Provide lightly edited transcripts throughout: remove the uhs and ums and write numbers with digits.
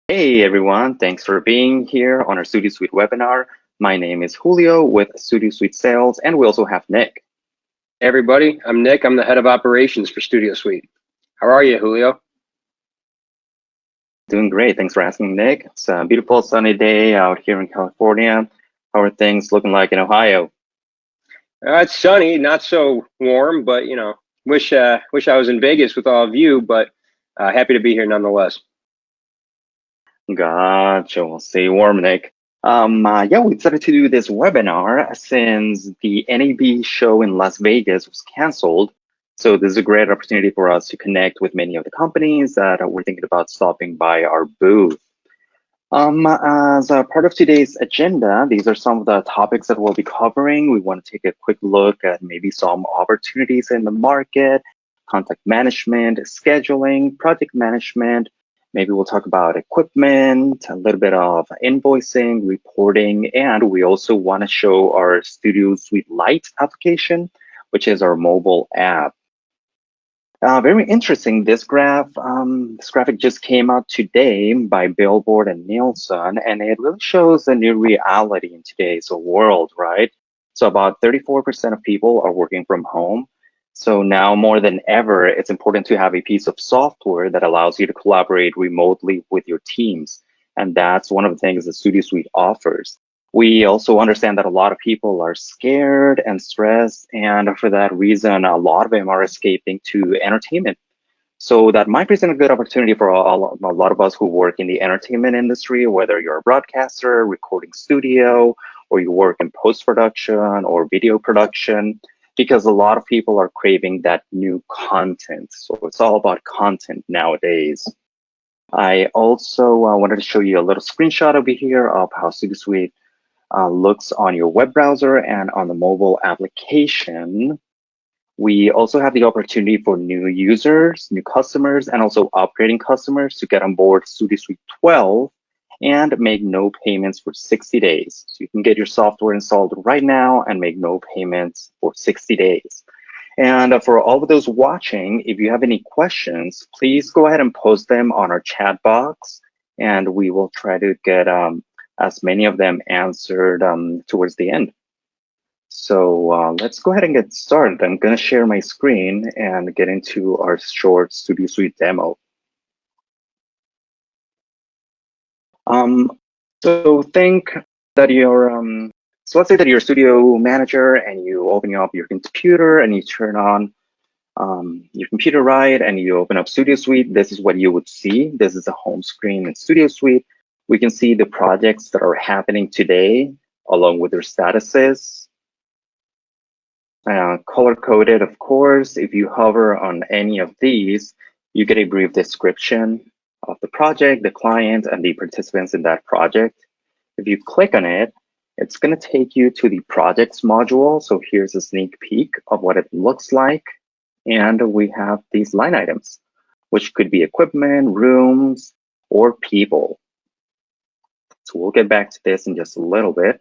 Hey everyone, thanks for being here on our Studio Suite webinar. My name is Julio with Studio Suite Sales, and we also have Nick. Hey everybody, I'm Nick. I'm the head of operations for Studio Suite. How are you, Julio? Doing great, thanks for asking, Nick. It's a beautiful sunny day out here in California. How are things looking like in Ohio? It's sunny, not so warm, but wish I was in Vegas with all of you, but happy to be here nonetheless. Gotcha, we'll stay warm, Nick. Yeah, we decided to do this webinar since the NAB show in Las Vegas was canceled. So this is a great opportunity for us to connect with many of the companies that were thinking about stopping by our booth. As a part of today's agenda, these are some of the topics that we'll be covering. We want to take a quick look at maybe some opportunities in the market, contact management, scheduling, project management. Maybe we'll talk about equipment, a little bit of invoicing, reporting, and we also want to show our Studio Suite Lite application, which is our mobile app. Very interesting. This graphic just came out today by Billboard and Nielsen, and it really shows the new reality in today's world, right? So about 34% of people are working from home. So now more than ever, it's important to have a piece of software that allows you to collaborate remotely with your teams. And that's one of the things the Studio Suite offers. We also understand that a lot of people are scared and stressed, and for that reason, a lot of them are escaping to entertainment. So that might present a good opportunity for a lot of us who work in the entertainment industry, whether you're a broadcaster, recording studio, or you work in post-production or video production, because a lot of people are craving that new content. So it's all about content nowadays. I also wanted to show you a little screenshot over here of how Studio Suite looks on your web browser and on the mobile application. We also have the opportunity for new users, new customers, and also upgrading customers to get on board Studio Suite 12 and make no payments for 60 days. So you can get your software installed right now and make no payments for 60 days. And for all of those watching, if you have any questions, please go ahead and post them on our chat box, and we will try to get as many of them answered towards the end. So let's go ahead and get started. I'm going to share my screen and get into our short Studio Suite demo. So think that so let's say that you're a studio manager and you open up your computer and you turn on your computer, right, and you open up Studio Suite. This is what you would see. This is the home screen in Studio Suite. We can see the projects that are happening today along with their statuses. Color-coded, of course. If you hover on any of these, you get a brief description of the project, the client, and the participants in that project. If you click on it, it's going to take you to the projects module. So here's a sneak peek of what it looks like. And we have these line items, which could be equipment, rooms, or people. So we'll get back to this in just a little bit.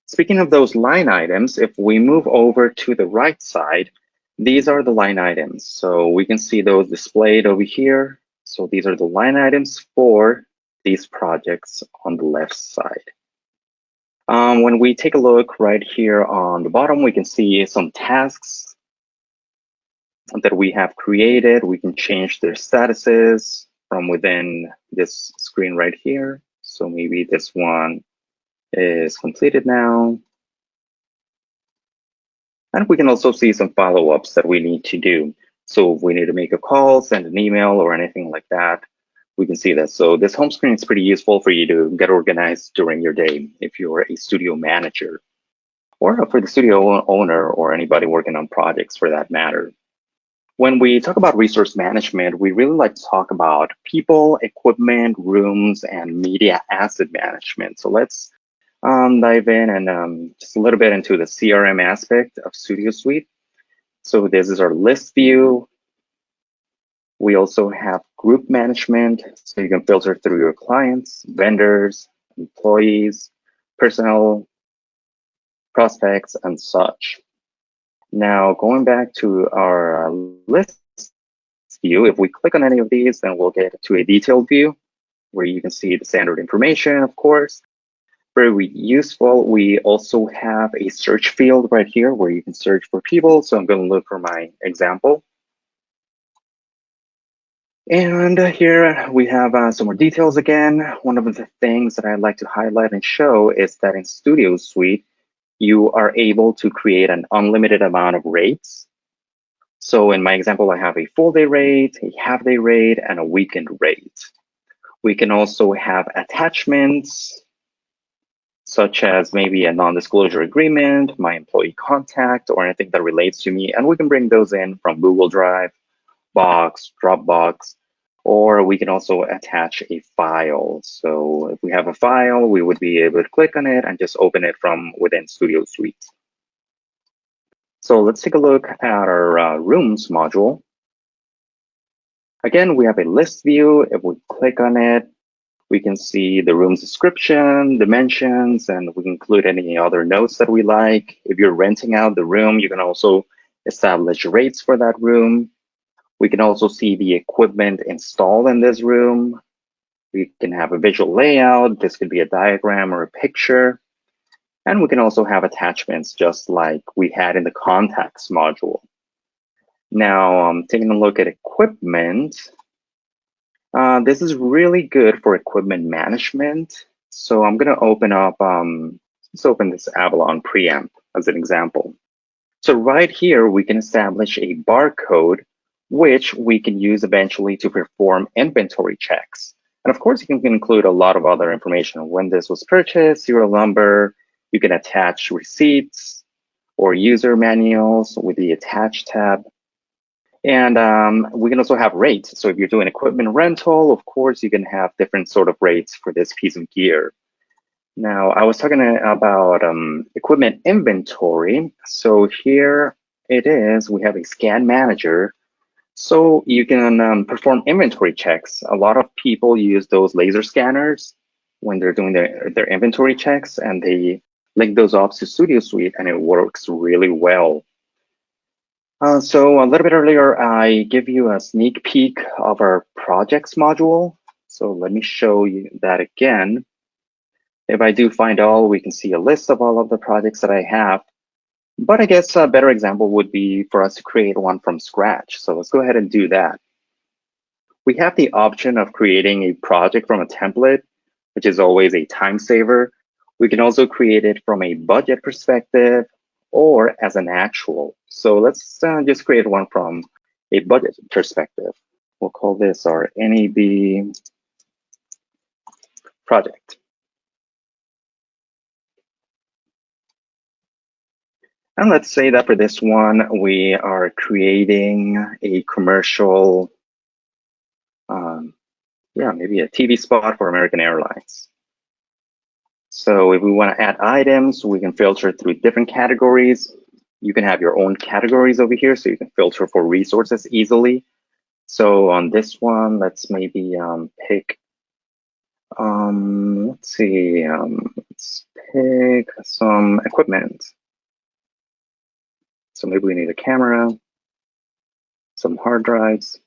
Speaking of those line items, if we move over to the right side, these are the line items. So we can see those displayed over here. So these are the line items for these projects on the left side. When we take a look right here on the bottom, we can see some tasks that we have created. We can change their statuses from within this screen right here. So maybe this one is completed now. And we can also see some follow-ups that we need to do. So if we need to make a call, send an email, or anything like that, we can see that. So this home screen is pretty useful for you to get organized during your day if you're a studio manager, or for the studio owner or anybody working on projects for that matter. When we talk about resource management, we really like to talk about people, equipment, rooms, and media asset management. So let's dive in and just a little bit into the CRM aspect of Studio Suite. So this is our list view. We also have group management, so you can filter through your clients, vendors, employees, personnel, prospects, and such. Now, going back to our list view, if we click on any of these, then we'll get to a detailed view. where you can see the standard information, of course. Very useful. We also have a search field right here where you can search for people. So I'm going to look for my example. And here we have some more details again. One of the things that I'd like to highlight and show is that in Studio Suite, you are able to create an unlimited amount of rates. So in my example, I have a full day rate, a half day rate, and a weekend rate. We can also have attachments, such as maybe a non-disclosure agreement, my employee contact, or anything that relates to me. And we can bring those in from Google Drive, Box, Dropbox, or we can also attach a file. So if we have a file, we would be able to click on it and just open it from within Studio Suite. So let's take a look at our rooms module. Again, we have a list view. If we click on it, we can see the room's description, dimensions, and we can include any other notes that we like. If you're renting out the room, you can also establish rates for that room. We can also see the equipment installed in this room. We can have a visual layout. This could be a diagram or a picture. And we can also have attachments just like we had in the contacts module. Now, taking a look at equipment, this is really good for equipment management. So I'm going to open up, let's open this Avalon preamp as an example. So right here, we can establish a barcode, which we can use eventually to perform inventory checks. And of course, you can include a lot of other information. When this was purchased, serial number, you can attach receipts or user manuals with the attach tab. And we can also have rates. So if you're doing equipment rental, of course, you can have different sort of rates for this piece of gear. Now, I was talking about equipment inventory. So here it is. We have a scan manager. So you can perform inventory checks. A lot of people use those laser scanners when they're doing their inventory checks, and they link those up to Studio Suite, and it works really well. So a little bit earlier, I give you a sneak peek of our projects module. So let me show you that again. If I do find all, we can see a list of all of the projects that I have. But I guess a better example would be for us to create one from scratch. So let's go ahead and do that. We have the option of creating a project from a template, which is always a time saver. We can also create it from a budget perspective or as an actual. So let's just create one from a budget perspective. We'll call this our NAB project. And let's say that for this one, we are creating a commercial, maybe a TV spot for American Airlines. So if we want to add items, we can filter through different categories. You can have your own categories over here, so you can filter for resources easily. So on this one, let's maybe pick, let's pick some equipment. So maybe we need a camera, some hard drives,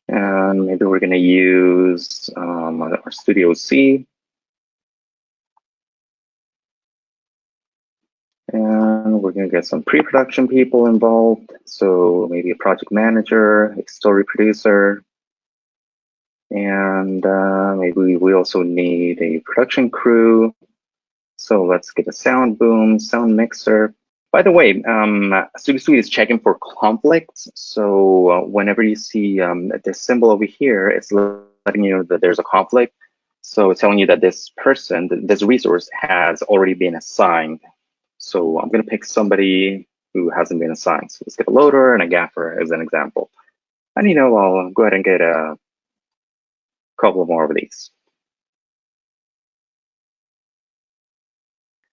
and maybe we're going to use our Studio C. And we're going to get some pre-production people involved. So maybe a project manager, a story producer, and maybe we also need a production crew. So let's get a sound boom, sound mixer. By the way, Studio Suite is checking for conflicts. So whenever you see this symbol over here, it's letting you know that there's a conflict. So it's telling you that this person, this resource has already been assigned. So I'm going to pick somebody who hasn't been assigned. So let's get a loader and a gaffer as an example. And I'll go ahead and get a couple more of these.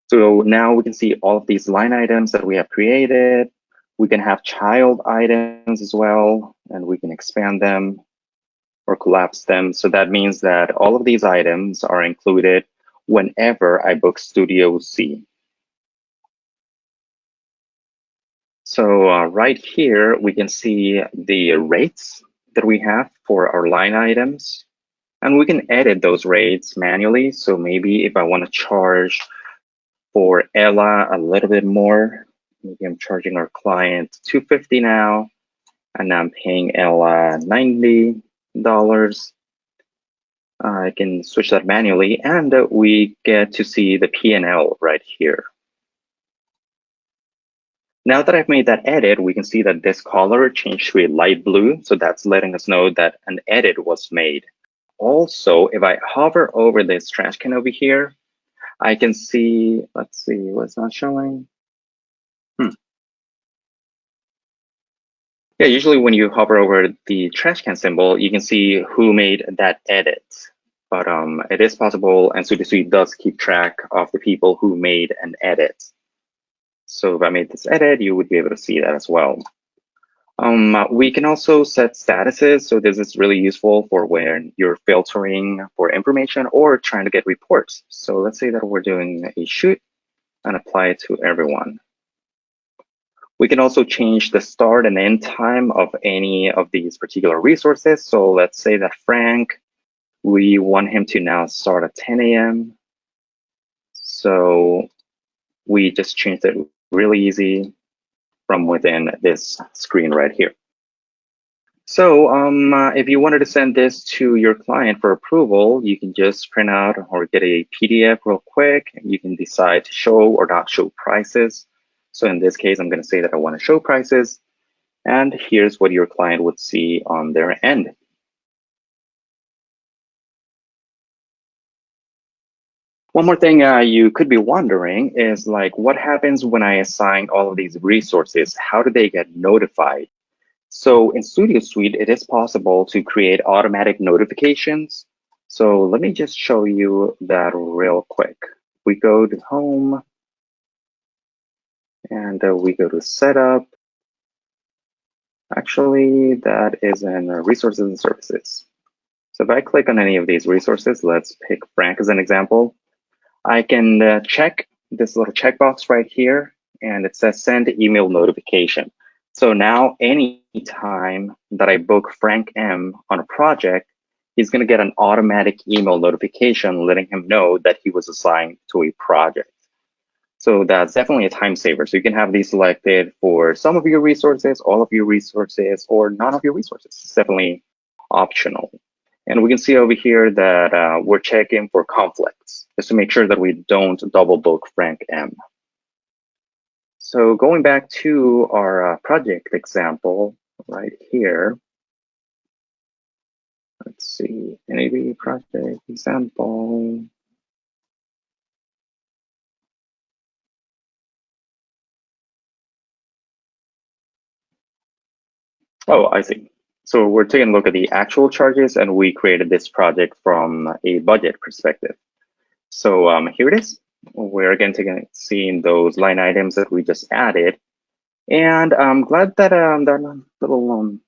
So now we can see all of these line items that we have created. We can have child items as well, and we can expand them or collapse them. So that means that all of these items are included whenever I book Studio C. So right here, we can see the rates that we have for our line items. And we can edit those rates manually. So maybe if I want to charge for Ella a little bit more, maybe I'm charging our client $250 now, and I'm paying Ella $90. I can switch that manually, and we get to see the P&L right here. Now that I've made that edit, we can see that this color changed to a light blue. So that's letting us know that an edit was made. Also, if I hover over this trash can over here, I can see, let's see, what's not showing? Yeah, usually when you hover over the trash can symbol, you can see who made that edit. But it is possible, and SudoSuite does keep track of the people who made an edit. So if I made this edit, you would be able to see that as well. We can also set statuses. So this is really useful for when you're filtering for information or trying to get reports. So let's say that we're doing a shoot and apply it to everyone. We can also change the start and end time of any of these particular resources. So let's say that Frank, we want him to now start at 10 a.m. So we just changed it really easy from within this screen right here. So if you wanted to send this to your client for approval, you can just print out or get a PDF real quick. You can decide to show or not show prices. So in this case, I'm going to say that I want to show prices. And here's what your client would see on their end. One more thing you could be wondering is like, what happens when I assign all of these resources? How do they get notified? So in SudoSuite, it is possible to create automatic notifications. So let me just show you that real quick. We go to Home, and we go to Setup. Actually, that is in Resources and Services. So if I click on any of these resources, let's pick Frank as an example. I can check this little checkbox right here, and it says Send Email Notification. So now anytime that I book Frank M on a project, he's going to get an automatic email notification letting him know that he was assigned to a project. So that's definitely a time saver. So you can have these selected for some of your resources, all of your resources, or none of your resources. It's definitely optional. And we can see over here that we're checking for conflicts just to make sure that we don't double book Frank M. So going back to our project example right here, let's see, NAB project example. Oh, I see. So we're taking a look at the actual charges, and we created this project from a budget perspective. So here it is. We're again seeing those line items that we just added. And I'm glad that that little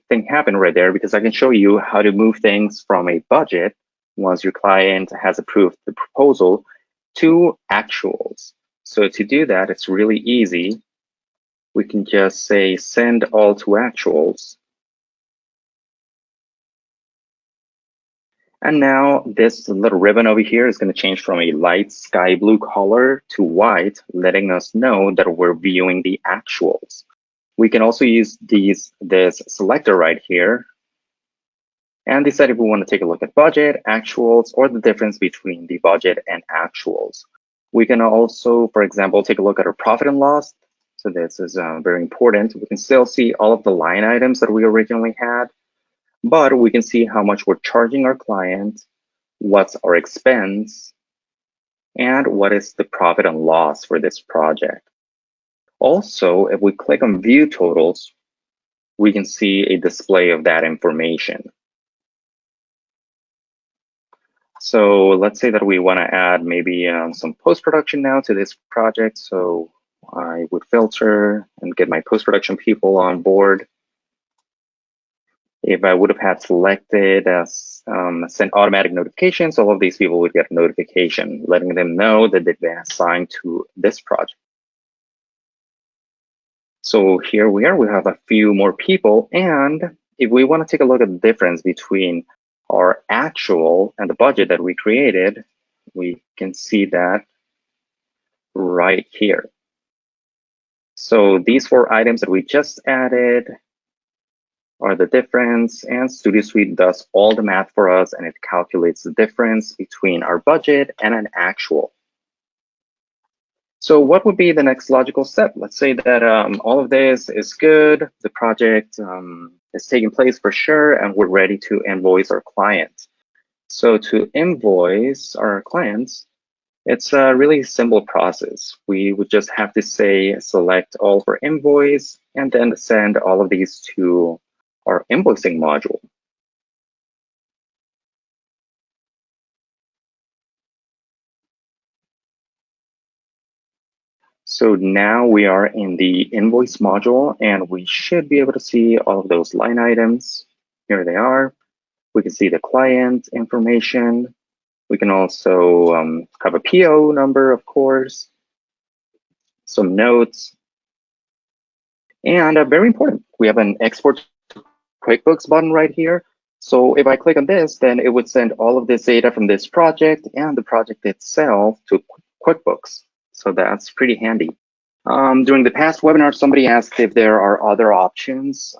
thing happened right there, because I can show you how to move things from a budget once your client has approved the proposal to actuals. So to do that, it's really easy. We can just say send all to actuals. And now this little ribbon over here is going to change from a light sky blue color to white, letting us know that we're viewing the actuals. We can also use this selector right here and decide if we want to take a look at budget, actuals, or the difference between the budget and actuals. We can also, for example, take a look at our profit and loss. So this is very important. We can still see all of the line items that we originally had, but we can see how much we're charging our client, what's our expense, and what is the profit and loss for this project. Also, if we click on View Totals, we can see a display of that information. So let's say that we want to add maybe some post-production now to this project. So I would filter and get my post-production people on board. If I would have had selected as send automatic notifications, all of these people would get a notification letting them know that they've been assigned to this project. So here we are, we have a few more people. And if we want to take a look at the difference between our actual and the budget that we created, we can see that right here. So these 4 items that we just added are the difference, and Studio Suite does all the math for us, and it calculates the difference between our budget and an actual. So what would be the next logical step? Let's say that all of this is good, the project is taking place for sure, and we're ready to invoice our clients. So to invoice our clients, it's a really simple process. We would just have to say, select all for invoice, and then send all of these to our invoicing module. So now we are in the invoice module, and we should be able to see all of those line items. Here they are. We can see the client information. We can also have a PO number, of course, some notes, and very important, we have an export to QuickBooks button right here. So if I click on this, then it would send all of this data from this project and the project itself to QuickBooks. So that's pretty handy. During the past webinar, somebody asked if there are other options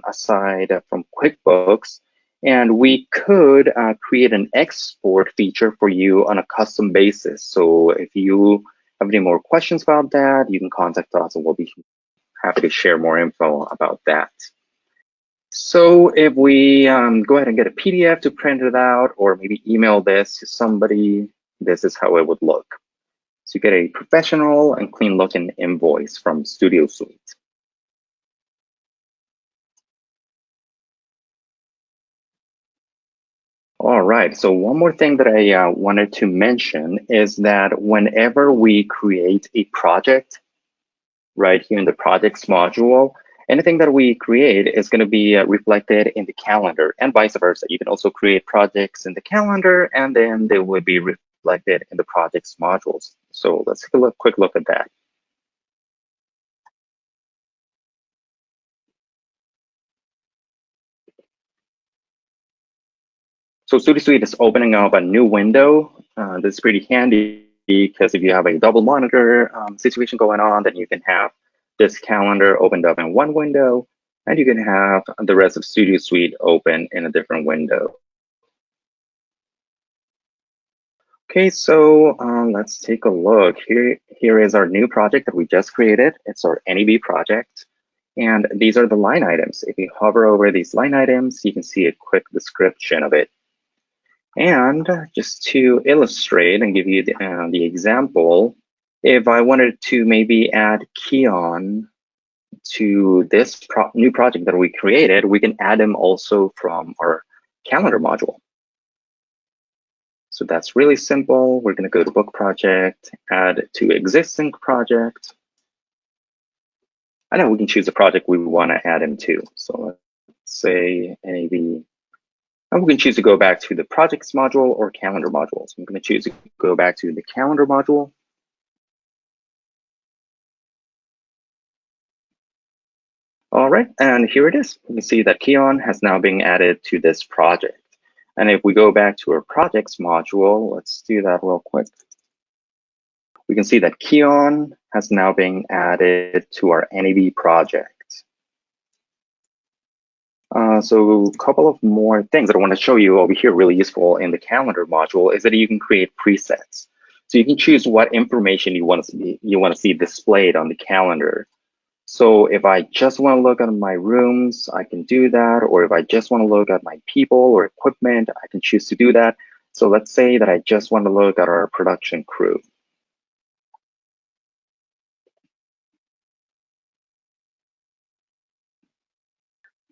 aside from QuickBooks, and we could create an export feature for you on a custom basis. So if you have any more questions about that, you can contact us and we'll be happy to share more info about that. So if we go ahead and get a PDF to print it out, or maybe email this to somebody, this is how it would look. So you get a professional and clean looking invoice from Studio Suite. All right, so one more thing that I wanted to mention is that whenever we create a project right here in the projects module, anything that we create is going to be reflected in the calendar, and vice versa. You can also create projects in the calendar, and then they will be reflected in the projects modules. So let's take a quick look at that. So Studio Suite is opening up a new window. This is pretty handy because if you have a double monitor situation going on, then you can have this calendar opened up in one window, and you can have the rest of Studio Suite open in a different window. Okay, so let's take a look. Here is our new project that we just created. It's our NAB project. And these are the line items. If you hover over these line items, you can see a quick description of it. And just to illustrate and give you the example, if I wanted to maybe add Keon to this new project that we created, we can add him also from our calendar module. So that's really simple. We're going to go to book project, add to existing project. And then we can choose a project we want to add him to. So let's say NAB. And we can choose to go back to the projects module or calendar module. So I'm going to choose to go back to the calendar module. All right, and here it is. You can see that Keon has now been added to this project. And if we go back to our projects module, let's do that real quick. We can see that Keon has now been added to our NAB project. So a couple of more things that I want to show you over here really useful in the calendar module is that you can create presets. So you can choose what information you want to see displayed on the calendar. So if I just want to look at my rooms, I can do that. Or if I just want to look at my people or equipment, I can choose to do that. So let's say that I just want to look at our production crew.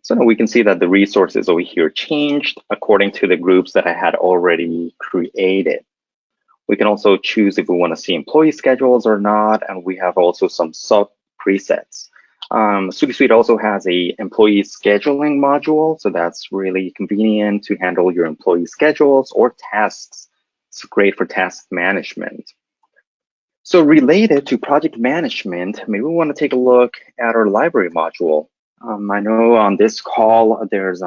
So now we can see that the resources over here changed according to the groups that I had already created. We can also choose if we want to see employee schedules or not, and we have also some sub presets. Studio Suite also has a employee scheduling module, so that's really convenient to handle your employee schedules or tasks. It's great for task management. So related to project management, maybe we want to take a look at our library module. I know on this call, there's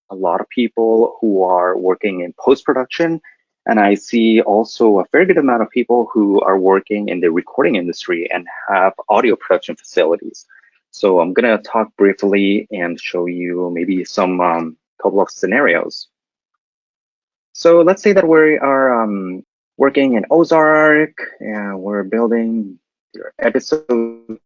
a lot of people who are working in post-production, and I see also a very good amount of people who are working in the recording industry and have audio production facilities. So I'm gonna talk briefly and show you maybe some couple of scenarios. So let's say that we are working in Ozark and we're building episode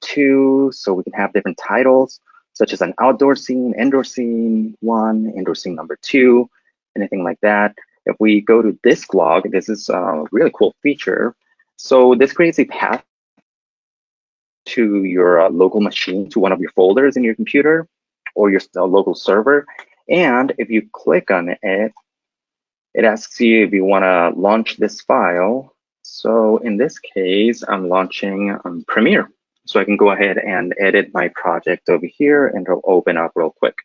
2, so we can have different titles, such as an outdoor scene, indoor scene 1, indoor scene number 2, anything like that. If we go to disk log, this is a really cool feature. So this creates a path to your local machine, to one of your folders in your computer or your local server. And if you click on it, it asks you if you want to launch this file. So in this case, I'm launching Premiere. So I can go ahead and edit my project over here and it'll open up real quick.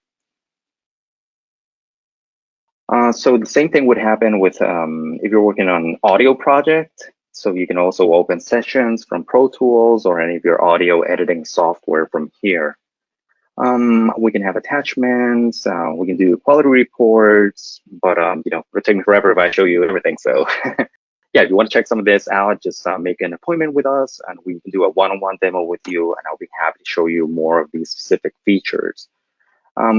So the same thing would happen with if you're working on an audio project. So you can also open sessions from Pro Tools or any of your audio editing software from here. We can have attachments, we can do quality reports, but you know, it would take me forever if I show you everything. So yeah, if you want to check some of this out, just make an appointment with us and we can do a one-on-one demo with you, and I'll be happy to show you more of these specific features.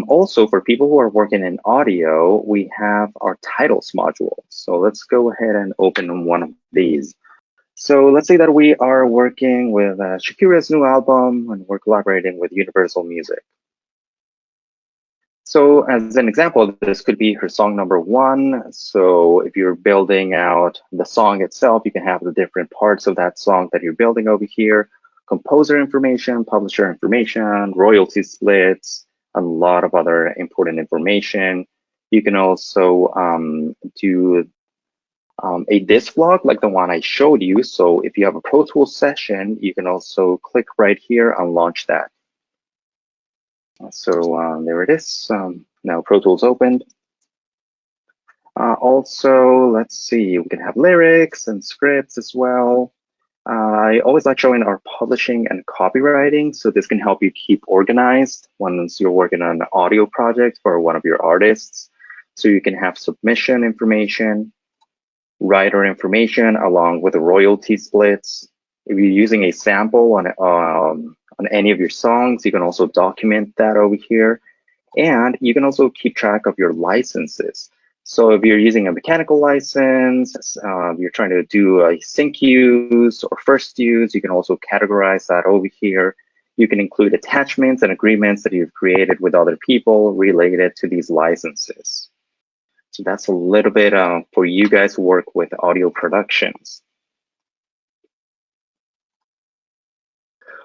Also, for people who are working in audio, we have our titles module. So let's go ahead and open one of these. So let's say that we are working with Shakira's new album and we're collaborating with Universal Music. So as an example, this could be her song number 1. So if you're building out the song itself, you can have the different parts of that song that you're building over here: composer information, publisher information, royalty splits, a lot of other important information. You can also do a disk log like the one I showed you. So if you have a Pro Tools session, you can also click right here and launch that. So there it is. Now Pro Tools opened. Also, let's see, we can have lyrics and scripts as well. I always like showing our publishing and copywriting, so this can help you keep organized once you're working on an audio project for one of your artists. So you can have submission information, writer information, along with the royalty splits. If you're using a sample on any of your songs, you can also document that over here. And you can also keep track of your licenses. So if you're using a mechanical license, you're trying to do a sync use or first use, you can also categorize that over here. You can include attachments and agreements that you've created with other people related to these licenses. So that's a little bit for you guys who work with audio productions.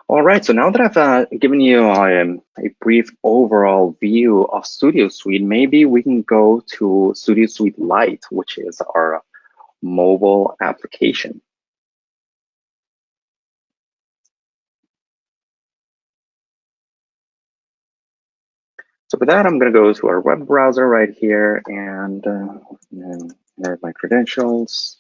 All right, so now that I've given you a brief overall view of Studio Suite, maybe we can go to Studio Suite Lite, which is our mobile application. So for that, I'm going to go to our web browser right here and enter my credentials.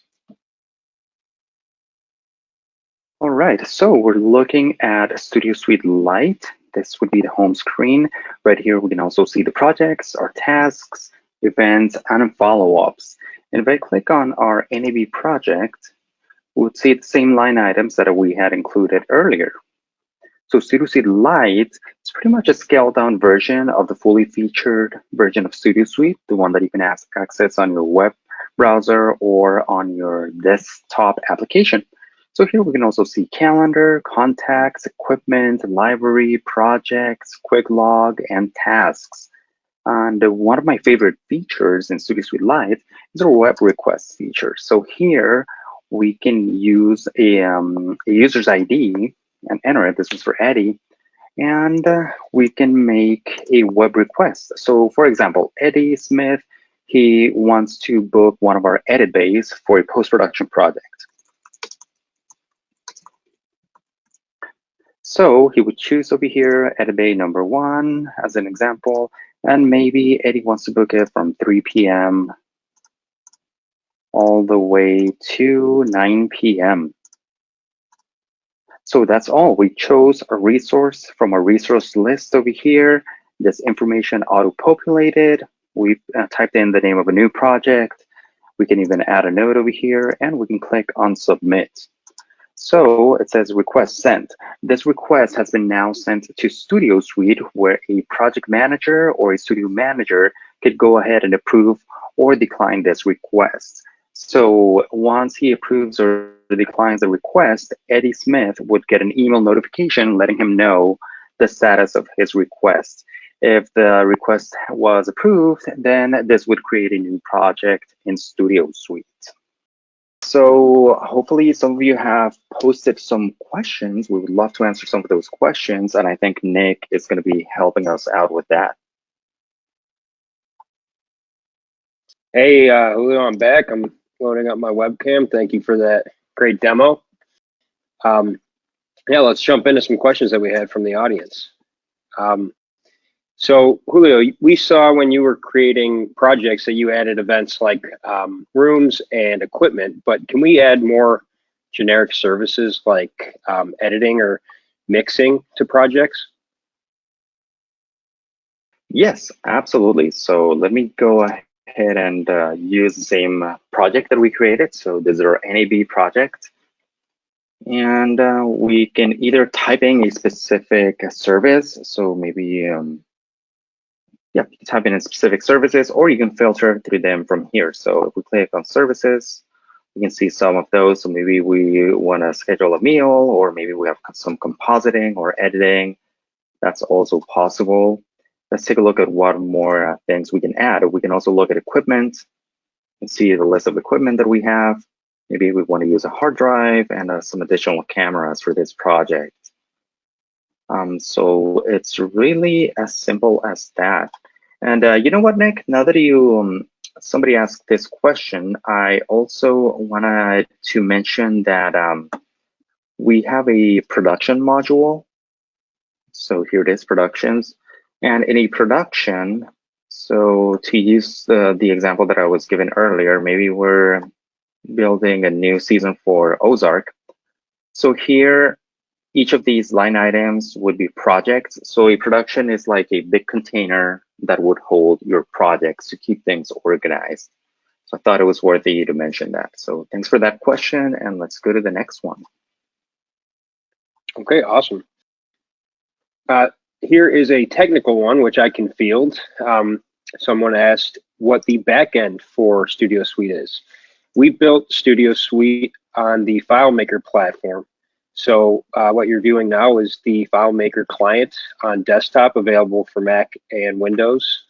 All right, so we're looking at Studio Suite Lite. This would be the home screen. Right here, we can also see the projects, our tasks, events, and follow-ups. And if I click on our NAB project, we would see the same line items that we had included earlier. So Studio Suite Lite is pretty much a scaled-down version of the fully featured version of Studio Suite, the one that you can access on your web browser or on your desktop application. So here we can also see calendar, contacts, equipment, library, projects, quick log, and tasks. And one of my favorite features in Studio Suite Lite is our web request feature. So here we can use a user's ID and enter it. This is for Eddie. And we can make a web request. So for example, Eddie Smith, he wants to book one of our edit bays for a post-production project. So he would choose over here edit bay number 1 as an example, and maybe Eddie wants to book it from 3 p.m. all the way to 9 p.m. So that's all. We chose a resource from a resource list over here, this information auto-populated. We've typed in the name of a new project. We can even add a note over here, and we can click on submit. So it says request sent. This request has been now sent to Studio Suite, where a project manager or a studio manager could go ahead and approve or decline this request. So once he approves or declines the request, Eddie Smith would get an email notification letting him know the status of his request. If the request was approved, then this would create a new project in Studio Suite. So hopefully some of you have posted some questions. We would love to answer some of those questions, and I think Nick is going to be helping us out with that. Hey, Julio, I'm back. I'm loading up my webcam. Thank you for that great demo. Yeah, let's jump into some questions that we had from the audience. So Julio, we saw when you were creating projects that you added events like rooms and equipment, but can we add more generic services like editing or mixing to projects? Yes, absolutely. So let me go ahead and use the same project that we created. So this is our NAB project. And we can either type in a specific service. So maybe yeah, you can type in specific services, or you can filter through them from here. So if we click on services, you can see some of those. So maybe we want to schedule a meal, or maybe we have some compositing or editing. That's also possible. Let's take a look at what more things we can add. We can also look at equipment and see the list of equipment that we have. Maybe we want to use a hard drive and some additional cameras for this project. So it's really as simple as that. And you know what, Nick? Now that you somebody asked this question, I also wanted to mention that we have a production module. So here it is, productions. And in a production, so to use the example that I was given earlier, maybe we're building a new season for Ozark. So here, each of these line items would be projects. So a production is like a big container that would hold your projects to keep things organized. So I thought it was worthy to mention that. So thanks for that question, and let's go to the next one. Okay, awesome. Here is a technical one, which I can field. Someone asked what the backend for Studio Suite is. We built Studio Suite on the FileMaker platform. So what you're viewing now is the FileMaker client on desktop, available for Mac and Windows.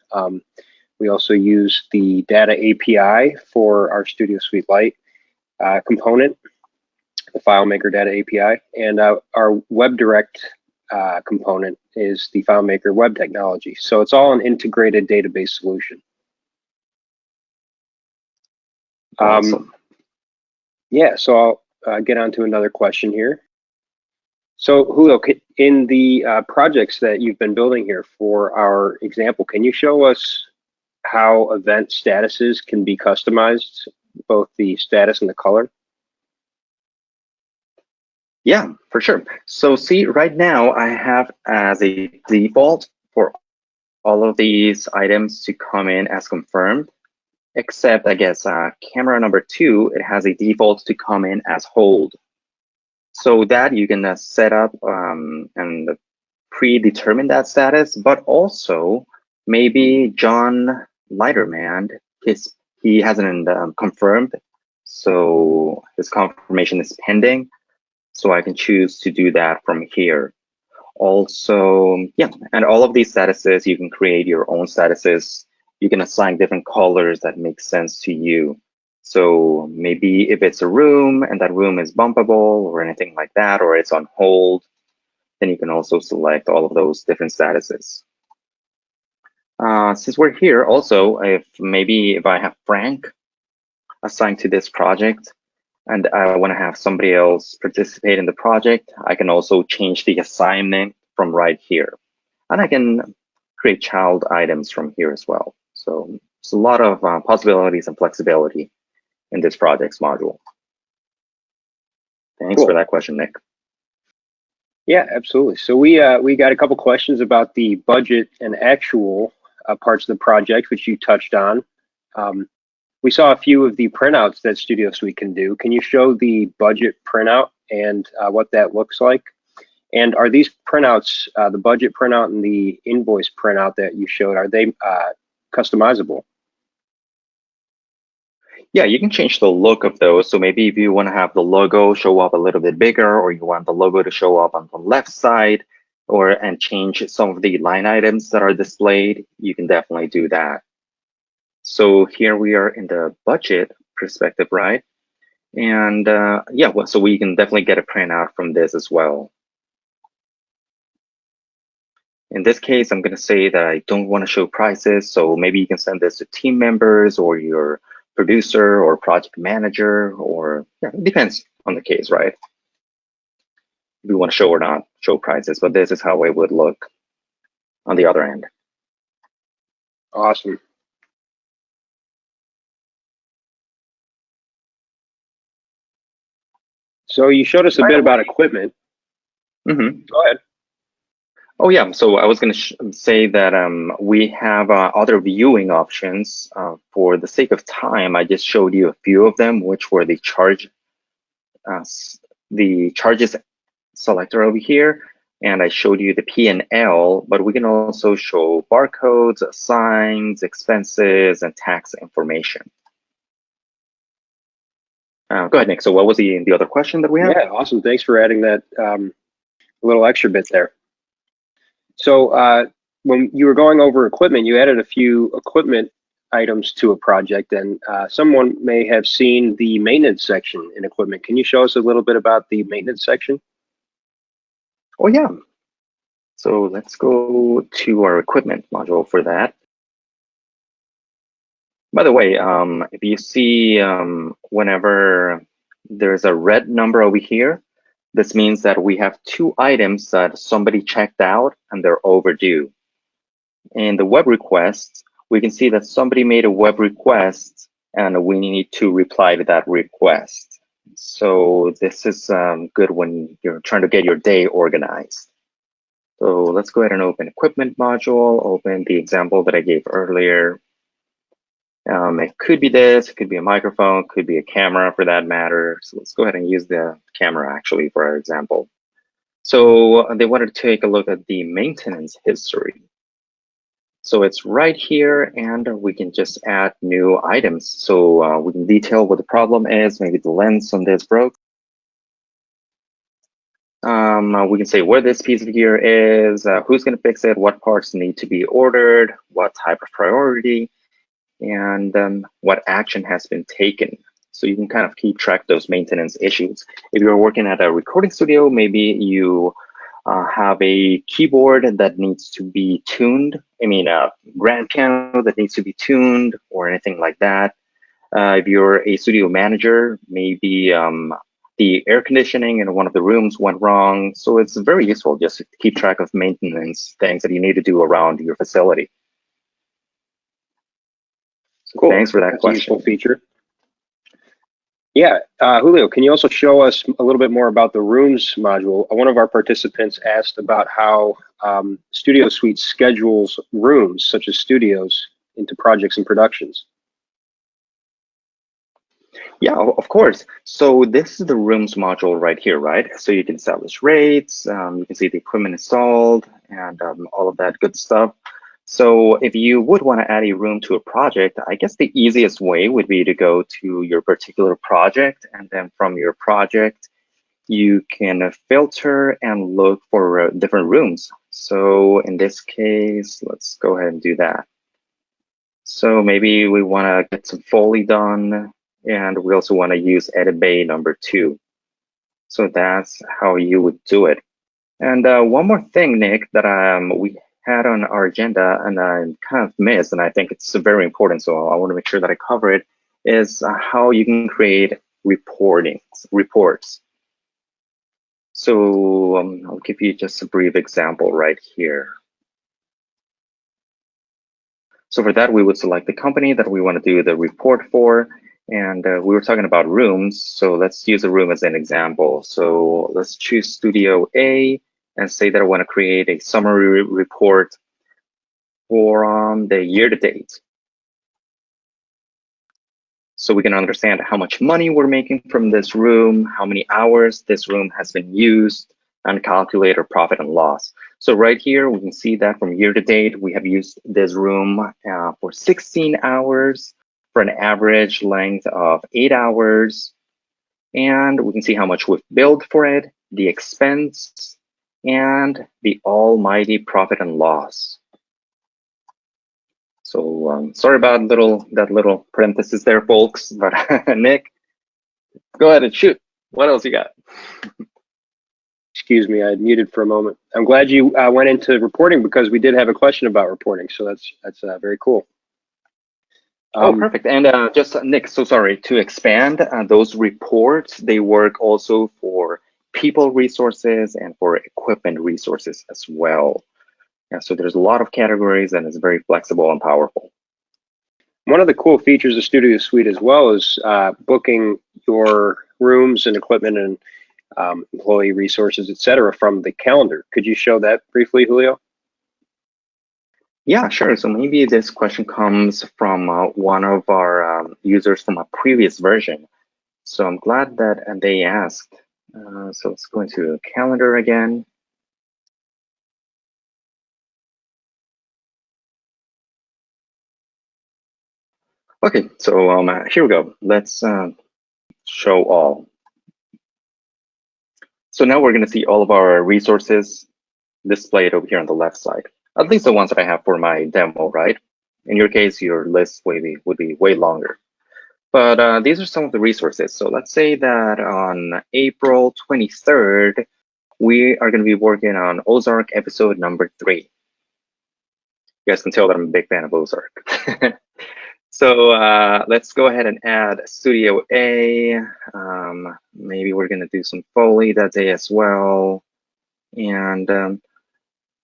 We also use the data API for our Studio Suite Lite component, the FileMaker data API, and our WebDirect component is the FileMaker web technology. So it's all an integrated database solution. Awesome. Yeah, so I'll get on to another question here. So Julio, in the projects that you've been building here for our example, can you show us how event statuses can be customized, both the status and the color? Yeah, for sure. So see, right now I have as a default for all of these items to come in as confirmed, except I guess camera number 2, it has a default to come in as hold. So that you can set up and predetermine that status, but also maybe John Lighterman, he hasn't confirmed, so his confirmation is pending. So I can choose to do that from here. Also, yeah, and all of these statuses, you can create your own statuses. You can assign different colors that make sense to you. So maybe if it's a room and that room is bumpable or anything like that, or it's on hold, then you can also select all of those different statuses. Since we're here also, if I have Frank assigned to this project and I want to have somebody else participate in the project, I can also change the assignment from right here. And I can create child items from here as well. So there's a lot of possibilities and flexibility in this projects module. Thanks for that question, Nick. Yeah, absolutely. So we got a couple questions about the budget and actual parts of the project, which you touched on. Um, we saw a few of the printouts that Studio Suite can do. Can you show the budget printout and what that looks like? And are these printouts, the budget printout and the invoice printout that you showed, are they customizable? Yeah, you can change the look of those. So maybe if you want to have the logo show up a little bit bigger, or you want the logo to show up on the left side, and change some of the line items that are displayed, you can definitely do that. So here we are in the budget perspective, right? And yeah, well, so we can definitely get a printout from this as well. In this case, I'm going to say that I don't want to show prices. So maybe you can send this to team members or your producer or project manager, or yeah, it depends on the case, right? If you want to show or not show prices, but this is how it would look on the other end. Awesome. So you showed us a bit about equipment. Mm-hmm. Go ahead. Oh yeah, so I was going to say that we have other viewing options. For the sake of time, I just showed you a few of them, which were the charges selector over here, and I showed you the P&L, but we can also show barcodes, signs, expenses, and tax information. Go ahead, Nick. So what was the other question that we had? Yeah, awesome. Thanks for adding that little extra bit there. So when you were going over equipment, you added a few equipment items to a project, and someone may have seen the maintenance section in equipment. Can you show us a little bit about the maintenance section? Oh yeah. So let's go to our equipment module for that. By the way, if you see whenever there's a red number over here, this means that we have two items that somebody checked out and they're overdue. In the web requests, we can see that somebody made a web request and we need to reply to that request. So this is good when you're trying to get your day organized. So let's go ahead and open equipment module, open the example that I gave earlier. It could be this, it could be a microphone, could be a camera for that matter. So let's go ahead and use the camera actually for our example. So they wanted to take a look at the maintenance history. So it's right here, and we can just add new items. So we can detail what the problem is. Maybe the lens on this broke. We can say where this piece of gear is, who's going to fix it, what parts need to be ordered, what type of priority, and what action has been taken. So you can kind of keep track of those maintenance issues. If you're working at a recording studio, maybe you have a keyboard that needs to be tuned. I mean, a grand piano that needs to be tuned or anything like that. If you're a studio manager, maybe the air conditioning in one of the rooms went wrong. So it's very useful just to keep track of maintenance things that you need to do around your facility. So Cool. Thanks for that That's question. a useful feature. Yeah, Julio, can you also show us a little bit more about the rooms module? One of our participants asked about how Studio Suite schedules rooms, such as studios, into projects and productions. Yeah, of course. So this is the rooms module right here, right? So you can establish rates, you can see the equipment installed, and all of that good stuff. So if you would want to add a room to a project, I guess the easiest way would be to go to your particular project, and then from your project, you can filter and look for different rooms. So in this case, let's go ahead and do that. So maybe we want to get some Foley done, and we also want to use edit bay number 2. So that's how you would do it. And one more thing, Nick, that we had on our agenda and I kind of missed, and I think it's very important, so I want to make sure that I cover it, is how you can create reports. So I'll give you just a brief example right here. So for that, we would select the company that we want to do the report for. And we were talking about rooms, so let's use a room as an example. So let's choose Studio A, and say that I want to create a summary report for the year to date. So we can understand how much money we're making from this room, how many hours this room has been used, and calculate our profit and loss. So right here, we can see that from year to date, we have used this room for 16 hours for an average length of 8 hours. And we can see how much we've billed for it, the expense, and the almighty profit and loss. So sorry about that little parenthesis there, folks. But Nick, go ahead and shoot. What else you got? Excuse me, I had muted for a moment. I'm glad you went into reporting because we did have a question about reporting. So that's very cool. Oh, perfect. And just Nick, so sorry to expand. Those reports, they work also for people resources and for equipment resources as well. Yeah, so there's a lot of categories and it's very flexible and powerful. One of the cool features of Studio Suite as well is booking your rooms and equipment and employee resources, et cetera, from the calendar. Could you show that briefly, Julio? Yeah, sure. So maybe this question comes from one of our users from a previous version. So I'm glad that they asked. So let's go into calendar again. Okay, so here we go. Let's show all. So now we're going to see all of our resources displayed over here on the left side, at least the ones that I have for my demo, right? In your case, your list would be way longer. But these are some of the resources. So let's say that on April 23rd, we are going to be working on Ozark episode number 3. You guys can tell that I'm a big fan of Ozark. So let's go ahead and add Studio A. Maybe we're going to do some Foley that day as well. And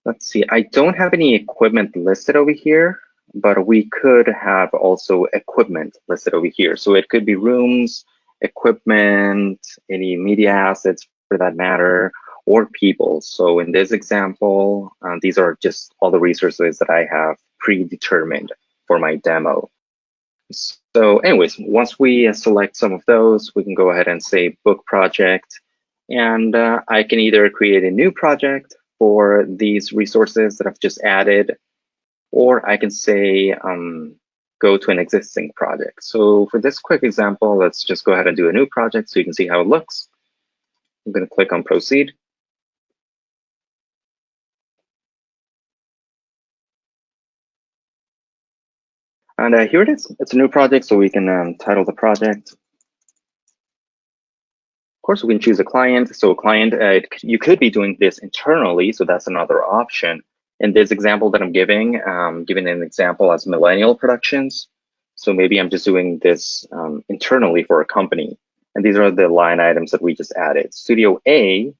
let's see, I don't have any equipment listed over here, but we could have also equipment listed over here. So it could be rooms, equipment, any media assets for that matter, or people. So in this example, these are just all the resources that I have predetermined for my demo. So anyways, once we select some of those, we can go ahead and say book project. And I can either create a new project for these resources that I've just added, or I can say go to an existing project. So for this quick example, let's just go ahead and do a new project so you can see how it looks. I'm going to click on proceed. And here it is. It's a new project, so we can title the project. Of course, we can choose a client. So a client, you could be doing this internally, so that's another option. In this example that I'm giving an example as Millennial Productions. So maybe I'm just doing this internally for a company. And these are the line items that we just added. Studio A,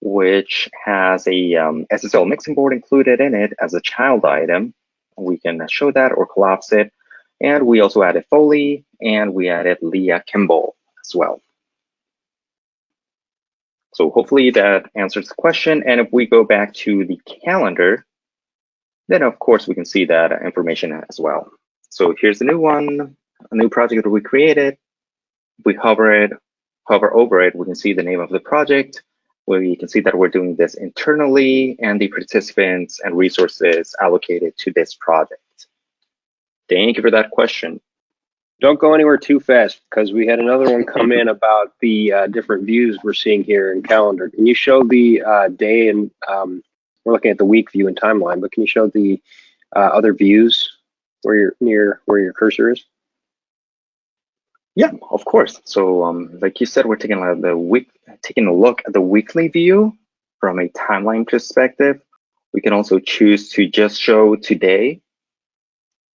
which has a SSL mixing board included in it as a child item. We can show that or collapse it. And we also added Foley, and we added Leah Kimball as well. So hopefully that answers the question. And if we go back to the calendar, then of course we can see that information as well. So here's the new one, a new project that we created. If we hover over it, we can see the name of the project, where you can see that we're doing this internally and the participants and resources allocated to this project. Thank you for that question. Don't go anywhere too fast because we had another one come in about the different views we're seeing here in calendar. Can you show the day and we're looking at the week view and timeline, but can you show the other views where your cursor is? Yeah, of course. So like you said, we're taking a look at the weekly view from a timeline perspective. We can also choose to just show today.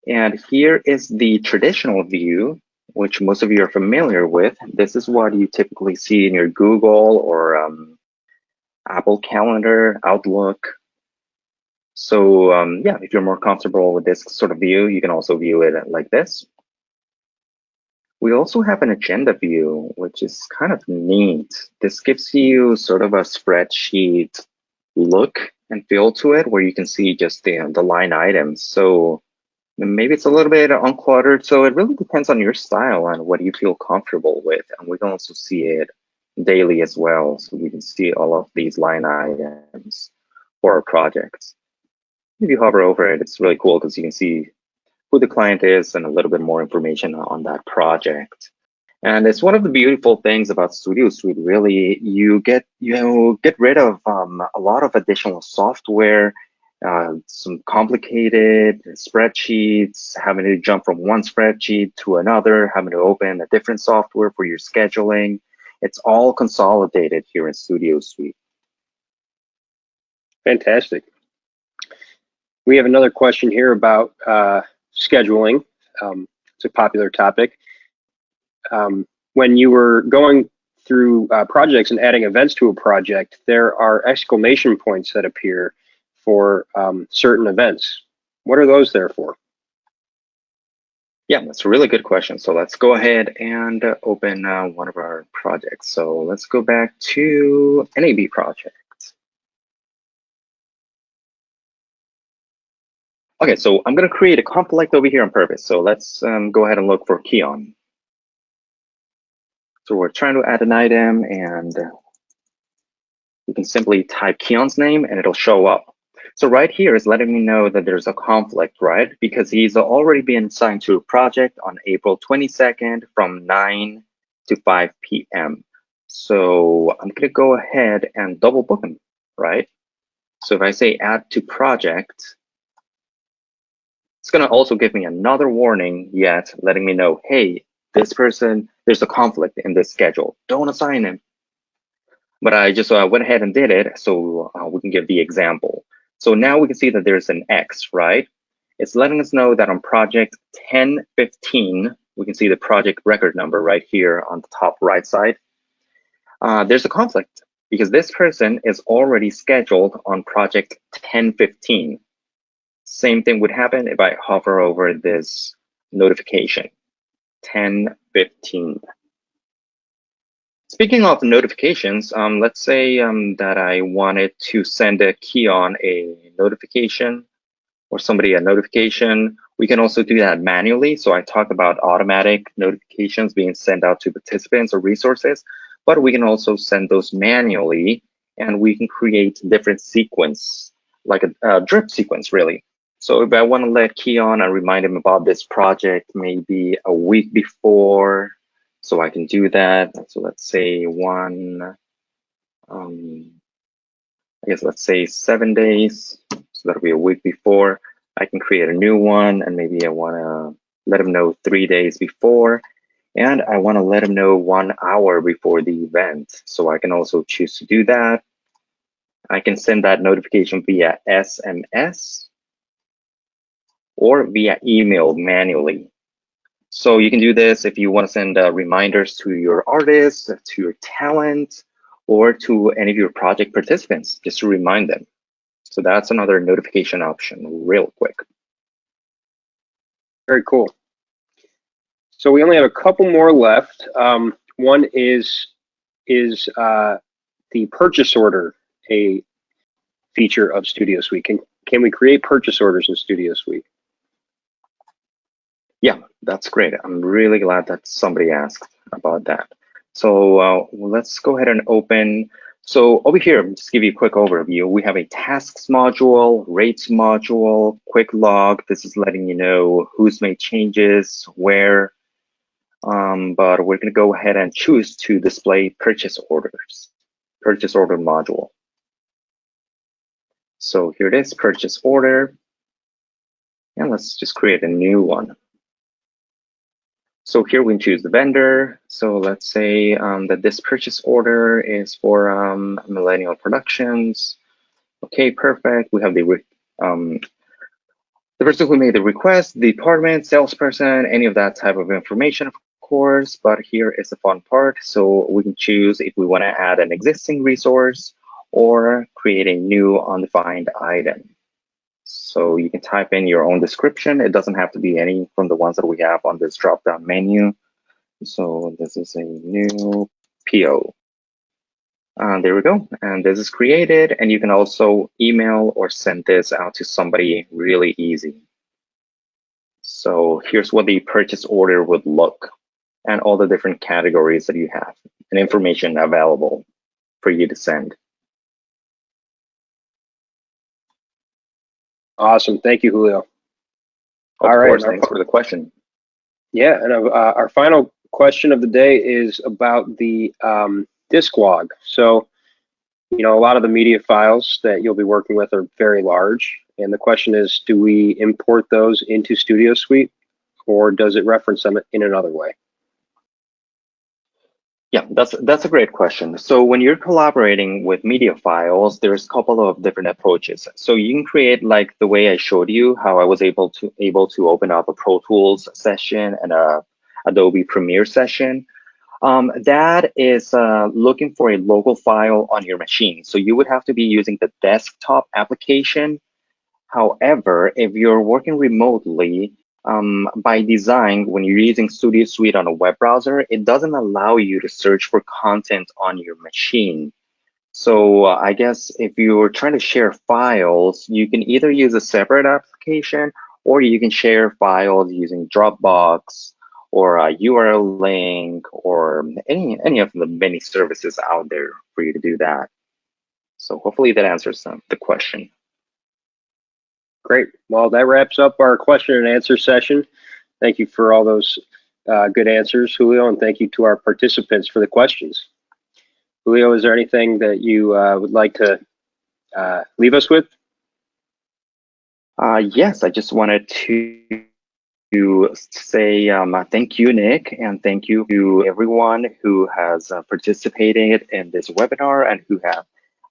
And here is the traditional view, which most of you are familiar with. This is what you typically see in your Google or Apple Calendar, Outlook. So yeah, if you're more comfortable with this sort of view, you can also view it like this. We also have an agenda view, which is kind of neat. This gives you sort of a spreadsheet look and feel to it, where you can see just the line items. So maybe it's a little bit uncluttered. So it really depends on your style and what you feel comfortable with. And we can also see it daily as well. So we can see all of these line items for our projects. If you hover over it, it's really cool because you can see who the client is and a little bit more information on that project. And it's one of the beautiful things about Studio Suite. Really, you get rid of a lot of additional software, some complicated spreadsheets, having to jump from one spreadsheet to another, having to open a different software for your scheduling. It's all consolidated here in Studio Suite. Fantastic. We have another question here about scheduling. It's a popular topic. When you were going through projects and adding events to a project, there are exclamation points that appear for certain events. What are those there for? Yeah, that's a really good question. So let's go ahead and open one of our projects. So let's go back to NAB project. Okay, so I'm going to create a conflict over here on purpose. So let's go ahead and look for Keon. So we're trying to add an item, and you can simply type Keon's name and it'll show up. So right here is letting me know that there's a conflict, right? Because he's already been assigned to a project on April 22nd from 9 to 5 p.m. So I'm going to go ahead and double book him, right? So if I say add to project, it's going to also give me another warning yet, letting me know, hey, this person, there's a conflict in this schedule. Don't assign him. But I just went ahead and did it, so we can give the example. So now we can see that there's an X, right? It's letting us know that on project 1015, we can see the project record number right here on the top right side. There's a conflict because this person is already scheduled on project 1015. Same thing would happen if I hover over this notification, 1015. Speaking of notifications, let's say that I wanted to send a Keon a notification or somebody a notification. We can also do that manually. So I talked about automatic notifications being sent out to participants or resources, but we can also send those manually, and we can create different sequence, like a drip sequence, really. So if I want to let Keon and remind him about this project maybe a week before, so I can do that. So let's say let's say 7 days. So that'll be a week before. I can create a new one, and maybe I want to let him know 3 days before. And I want to let him know 1 hour before the event. So I can also choose to do that. I can send that notification via SMS or via email manually. So you can do this if you want to send reminders to your artists, to your talent, or to any of your project participants, just to remind them. So that's another notification option, real quick. Very cool. So we only have a couple more left. One is the purchase order a feature of Studio Suite? Can we create purchase orders in Studio Suite? Yeah, that's great. I'm really glad that somebody asked about that. So let's go ahead and open. So over here, just give you a quick overview. We have a tasks module, rates module, quick log. This is letting you know who's made changes, where. But we're going to go ahead and choose to display purchase orders, purchase order module. So here it is, purchase order. And let's just create a new one. So here we can choose the vendor. So let's say that this purchase order is for Millennial Productions. Okay, perfect. We have the person who made the request, the department, salesperson, any of that type of information, of course. But here is the fun part. So we can choose if we want to add an existing resource or create a new undefined item. So you can type in your own description. It doesn't have to be any from the ones that we have on this drop-down menu. So this is a new PO. There we go. And this is created, and you can also email or send this out to somebody really easy. So here's what the purchase order would look, and all the different categories that you have and information available for you to send. Awesome. Thank you, Julio. Of course, thanks for the question. Yeah, and our final question of the day is about the disk log. So, you know, a lot of the media files that you'll be working with are very large. And the question is, do we import those into Studio Suite, or does it reference them in another way? Yeah, that's a great question. So when you're collaborating with media files, there's a couple of different approaches. So you can create like the way I showed you, how I was able to open up a Pro Tools session and a Adobe Premiere session. That is looking for a local file on your machine. So you would have to be using the desktop application. However, if you're working remotely, by design, when you're using Studio Suite on a web browser, it doesn't allow you to search for content on your machine. So I guess if you're trying to share files, you can either use a separate application, or you can share files using Dropbox or a URL link, or any of the many services out there for you to do that. So hopefully that answers the question. Great. Well, that wraps up our question and answer session. Thank you for all those good answers, Julio, and thank you to our participants for the questions. Julio, is there anything that you would like to leave us with? Yes, I just wanted to say thank you, Nick, and thank you to everyone who has participated in this webinar and who have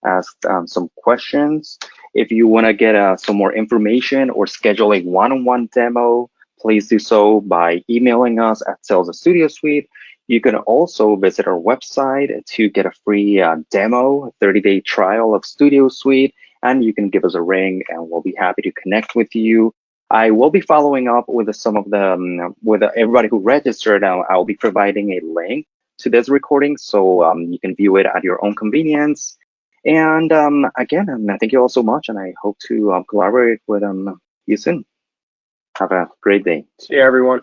asked some questions. If you want to get some more information or schedule a one-on-one demo, please do so by emailing us at Sales of Studio Suite. You can also visit our website to get a free demo, 30-day trial of Studio Suite, and you can give us a ring and we'll be happy to connect with you. I will be following up with some of the, with everybody who registered. I'll be providing a link to this recording so you can view it at your own convenience. And again, thank you all so much, and I hope to collaborate with you soon. Have a great day. See you, everyone.